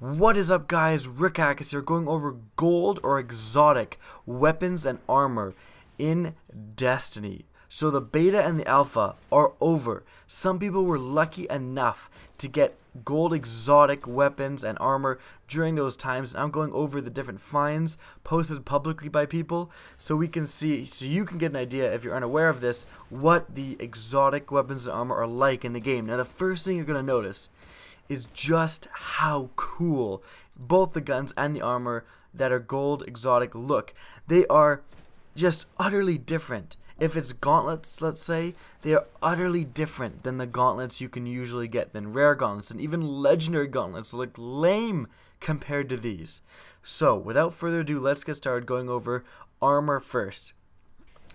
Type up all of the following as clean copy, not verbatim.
What is up, guys? Rickackis here, going over gold or exotic weapons and armor in Destiny. So the beta and the alpha are over. Some people were lucky enough to get gold exotic weapons and armor during those times, and I'm going over the different finds posted publicly by people so we can see, so you can get an idea, if you're unaware of this, what the exotic weapons and armor are like in the game. Now the first thing you're going to notice is just how cool both the guns and the armor that are gold exotic look. They are just utterly different. If it's gauntlets, let's say, they are utterly different than the gauntlets you can usually get, than rare gauntlets, and even legendary gauntlets look lame compared to these. So without further ado, let's get started going over armor first.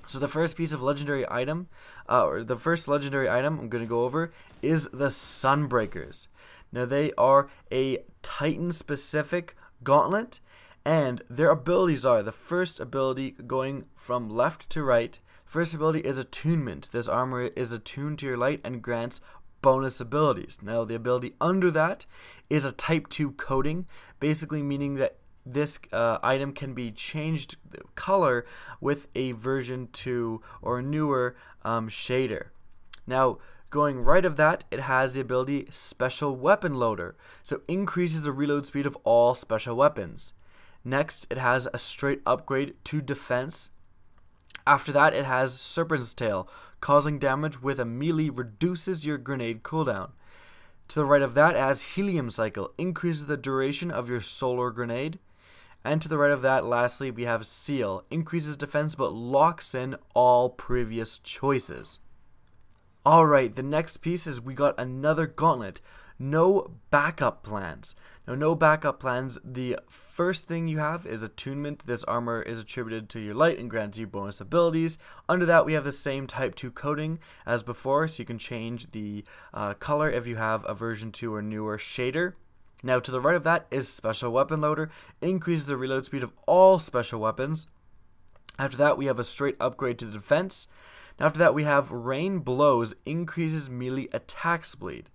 So the first piece of legendary item, or the first legendary item I'm going to go over is the Sunbreakers. Now they are a Titan specific gauntlet, and their abilities are, the first ability going from left to right, first ability is attunement. This armor is attuned to your light and grants bonus abilities. Now the ability under that is a type 2 coating, basically meaning that this item can be changed color with a version 2 or newer shader. Now going right of that, it has the ability Special Weapon Loader, so increases the reload speed of all special weapons. Next, it has a straight upgrade to defense. After that, it has Serpent's Tail, causing damage with a melee reduces your grenade cooldown. To the right of that, it has Helium Cycle, increases the duration of your solar grenade. And to the right of that, lastly, we have Seal, increases defense but locks in all previous choices. Alright, the next piece is we got another gauntlet. No backup plans. Now, no backup plans. The first thing you have is attunement. This armor is attributed to your light and grants you bonus abilities. Under that, we have the same type 2 coating as before, so you can change the color if you have a version 2 or newer shader. Now, to the right of that is Special Weapon Loader. Increases the reload speed of all special weapons. After that, we have a straight upgrade to the defense. After that, we have Rain Blows, increases melee attack speed.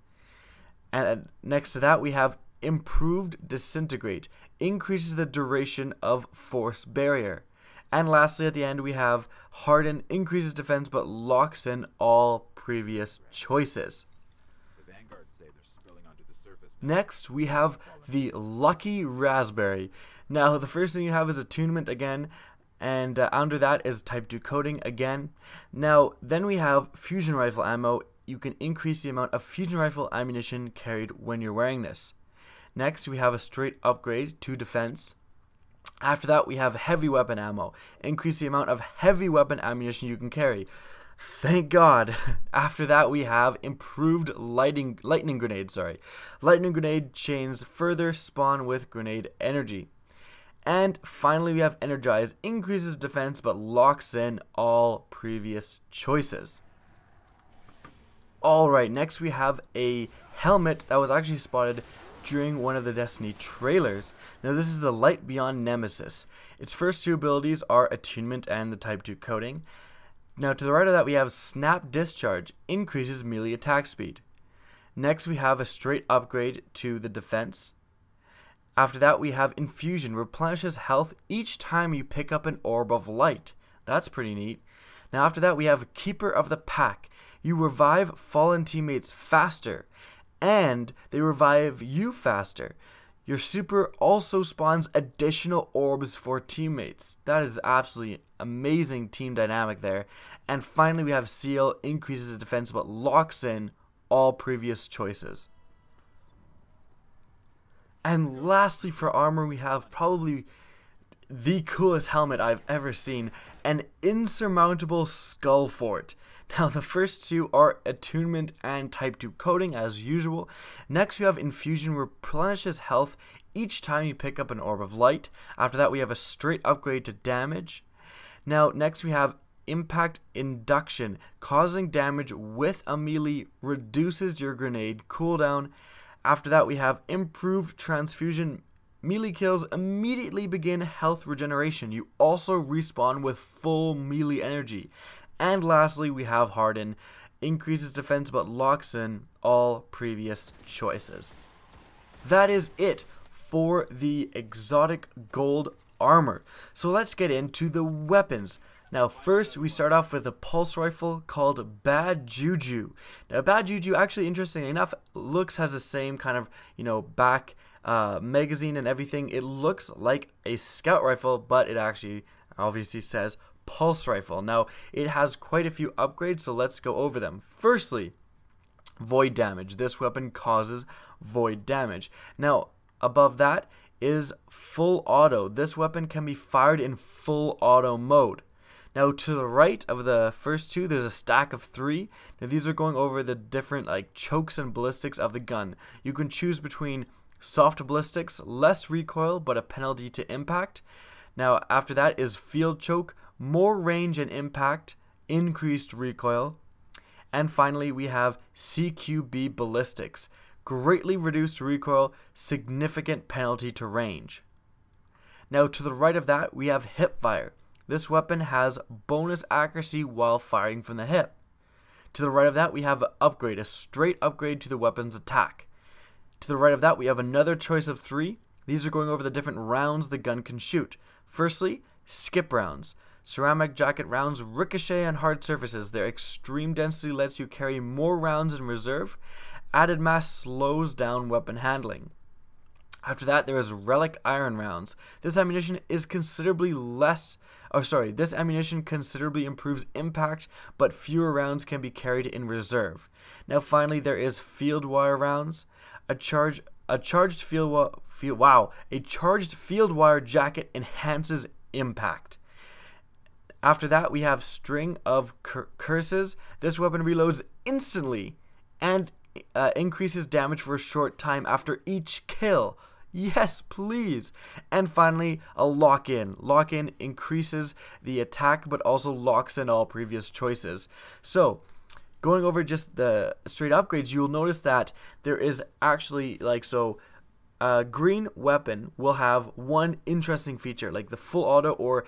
And next to that, we have Improved Disintegrate, increases the duration of Force Barrier. And lastly, at the end, we have Harden, increases defense but locks in all previous choices. Next, we have the Lucky Raspberry. Now, the first thing you have is attunement again, and under that is type 2 coating again. Now, then we have fusion rifle ammo. You can increase the amount of fusion rifle ammunition carried when you're wearing this. Next, we have a straight upgrade to defense. After that, we have heavy weapon ammo. Increase the amount of heavy weapon ammunition you can carry. Thank God. After that, we have improved lightning grenade. Lightning grenade chains further spawn with grenade energy. And finally, we have Energize, increases defense but locks in all previous choices. Alright, next we have a helmet that was actually spotted during one of the Destiny trailers. Now this is the Light Beyond Nemesis. Its first two abilities are attunement and the type 2 coating. Now to the right of that, we have Snap Discharge, increases melee attack speed. Next we have a straight upgrade to the defense. After that, we have Infusion, replenishes health each time you pick up an orb of light. That's pretty neat. Now after that, we have Keeper of the Pack. You revive fallen teammates faster, and they revive you faster. Your super also spawns additional orbs for teammates. That is absolutely amazing team dynamic there. And finally, we have Seal, increases the defense but locks in all previous choices. And lastly, for armor, we have probably the coolest helmet I've ever seen, an Insurmountable Skullfort. Now the first two are attunement and type 2 coating as usual. Next we have Infusion, replenishes health each time you pick up an orb of light. After that, we have a straight upgrade to damage. Now next we have Impact Induction, causing damage with a melee, reduces your grenade cooldown. After that, we have Improved Transfusion. Melee kills immediately begin health regeneration. You also respawn with full melee energy. And lastly, we have Harden. Increases defense but locks in all previous choices. That is it for the exotic gold armor. So let's get into the weapons. Now first we start off with a pulse rifle called Bad Juju. Now Bad Juju, actually interestingly enough, has the same kind of, back magazine and everything. It looks like a scout rifle, but it actually obviously says pulse rifle. Now it has quite a few upgrades, so let's go over them. Firstly, void damage. This weapon causes void damage. Now above that is full auto. This weapon can be fired in full auto mode. Now to the right of the first two, there's a stack of 3. Now these are going over the different chokes and ballistics of the gun. You can choose between soft ballistics, less recoil but a penalty to impact. Now after that is field choke, more range and impact, increased recoil. And finally we have CQB ballistics, greatly reduced recoil, significant penalty to range. Now to the right of that we have hip fire. This weapon has bonus accuracy while firing from the hip. To the right of that we have upgrade, a straight upgrade to the weapon's attack. To the right of that we have another choice of 3. These are going over the different rounds the gun can shoot. Firstly, skip rounds. Ceramic jacket rounds ricochet on hard surfaces. Their extreme density lets you carry more rounds in reserve. Added mass slows down weapon handling. After that there is relic iron rounds. This ammunition considerably improves impact, but fewer rounds can be carried in reserve. Now finally there is field wire rounds. A charged field wire jacket enhances impact. After that we have string of curses. This weapon reloads instantly and increases damage for a short time after each kill. Yes, please. And finally, a lock-in. Lock-in increases the attack but also locks in all previous choices. So going over just the straight upgrades, you will notice that there is actually a green weapon will have one interesting feature, like the full auto or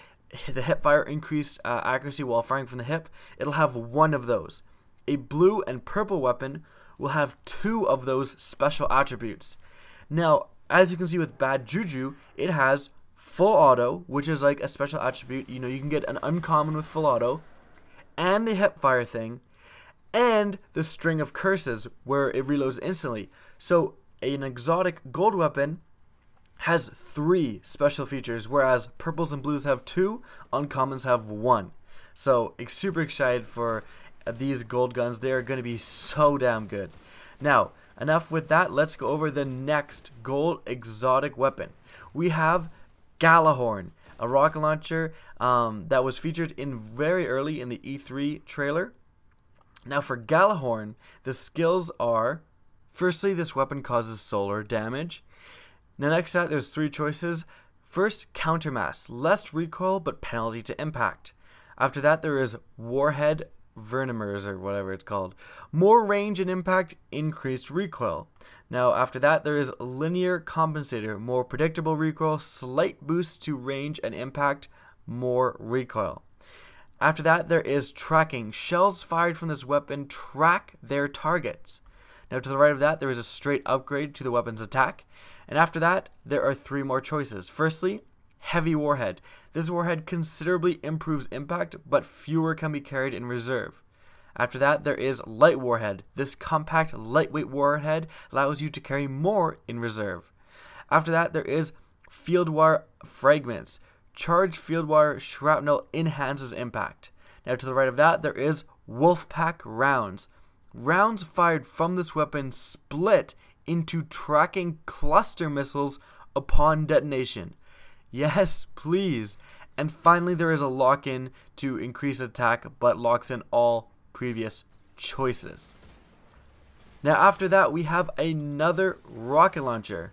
the hip fire increased accuracy while firing from the hip. It'll have one of those. A blue and purple weapon will have 2 of those special attributes. Now as you can see with Bad Juju, it has full auto, which is like a special attribute. You can get an uncommon with full auto, and the hip fire thing, and the string of curses where it reloads instantly. So an exotic gold weapon has 3 special features, whereas purples and blues have 2, uncommons have 1. So super excited for these gold guns. They're going to be so damn good. Now enough with that, let's go over the next gold exotic weapon. We have Gala Horn, a rocket launcher that was featured in very early in the E3 trailer. Now for Gala Horn, the skills are, firstly, this weapon causes solar damage. Now next to that, there's 3 choices. First, countermass, less recoil but penalty to impact. After that, there is Warhead Vernomers, or whatever it's called. More range and impact, increased recoil. Now after that there is Linear Compensator, more predictable recoil, slight boost to range and impact, more recoil. After that there is Tracking. Shells fired from this weapon track their targets. Now to the right of that there is a straight upgrade to the weapon's attack. And after that there are 3 more choices. Firstly, Heavy Warhead. This warhead considerably improves impact, but fewer can be carried in reserve. After that, there is Light Warhead. This compact, lightweight warhead allows you to carry more in reserve. After that, there is Field Wire Fragments. Charged field wire shrapnel enhances impact. Now to the right of that, there is Wolfpack Rounds. Rounds fired from this weapon split into tracking cluster missiles upon detonation. Yes, please. And finally, there is a lock-in to increase attack, but locks in all previous choices. Now after that, we have another rocket launcher.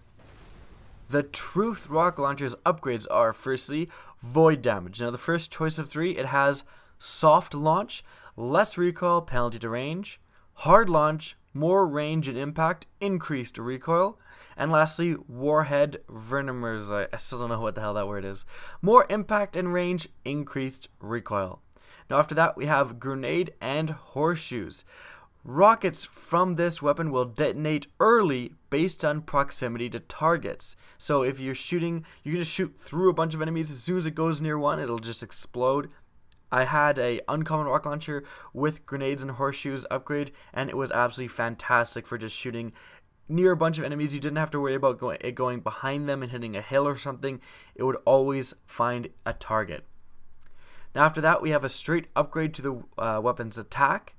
The Truth rocket launcher's upgrades are, firstly, void damage. Now the first choice of 3, it has soft launch, less recoil, penalty to range, hard launch, more range and impact, increased recoil. And lastly, Warhead Vernomers, I still don't know what the hell that word is. More impact and range, increased recoil. Now after that, we have Grenade and Horseshoes. Rockets from this weapon will detonate early based on proximity to targets. So if you're shooting, you can just shoot through a bunch of enemies. As soon as it goes near one, it'll just explode. I had a uncommon rocket launcher with grenades and horseshoes upgrade, and it was absolutely fantastic for just shooting near a bunch of enemies. You didn't have to worry about going behind them and hitting a hill or something. It would always find a target. Now after that, we have a straight upgrade to the weapon's attack.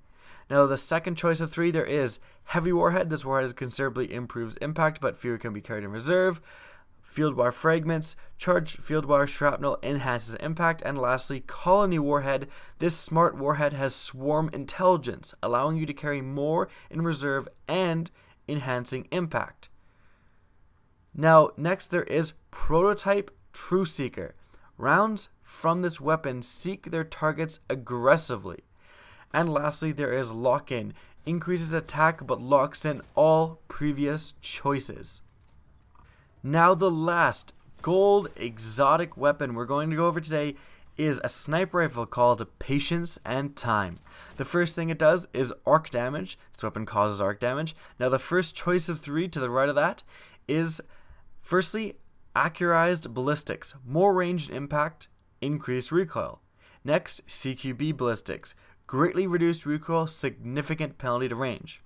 Now the second choice of 3, there is Heavy Warhead. This warhead considerably improves impact, but fewer can be carried in reserve. Field Wire Fragments, Charged Field Wire Shrapnel enhances impact. And lastly, Colony Warhead. This smart warhead has Swarm Intelligence, allowing you to carry more in reserve and enhancing impact. Now next there is Prototype True Seeker. Rounds from this weapon seek their targets aggressively. And lastly, there is Lock-In. Increases attack but locks in all previous choices. Now the last gold exotic weapon we're going to go over today is a sniper rifle called Patience and Time. The first thing it does is arc damage. This weapon causes arc damage. Now the first choice of 3 to the right of that is, firstly, Accurized Ballistics. More ranged impact, increased recoil. Next, CQB Ballistics. Greatly reduced recoil, significant penalty to range.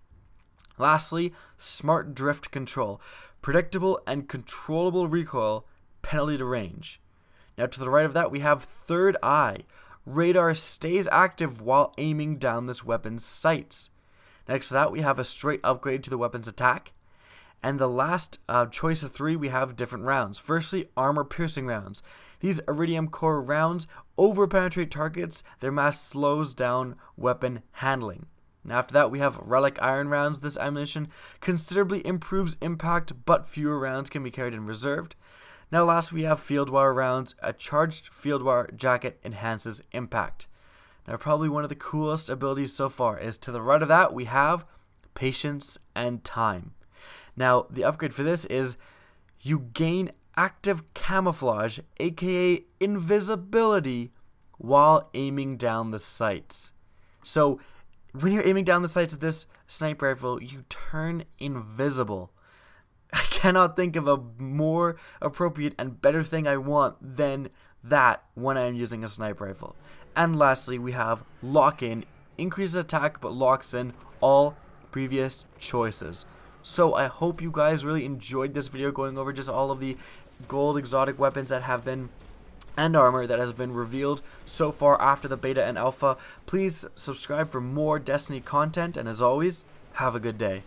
Lastly, Smart Drift Control. Predictable and controllable recoil, penalty to range. Now to the right of that, we have Third Eye. Radar stays active while aiming down this weapon's sights. Next to that, we have a straight upgrade to the weapon's attack. And the last choice of 3, we have different rounds. Firstly, Armor Piercing Rounds. These Iridium Core rounds over-penetrate targets. Their mass slows down weapon handling. And after that, we have Relic Iron Rounds. This ammunition considerably improves impact, but fewer rounds can be carried in reserved. Now last, we have Field Wire Rounds. A Charged Field Wire Jacket enhances impact. Now probably one of the coolest abilities so far is to the right of that, we have Patience and Time. Now the upgrade for this is you gain active camouflage, aka invisibility, while aiming down the sights. So when you're aiming down the sights of this sniper rifle, you turn invisible. I cannot think of a more appropriate and better thing I want than that when I'm using a sniper rifle. And lastly, we have Lock-In. Increases attack but locks in all previous choices. So I hope you guys really enjoyed this video going over just all of the gold exotic weapons that have been and armor that has been revealed so far after the beta and alpha. Please subscribe for more Destiny content, and as always, have a good day.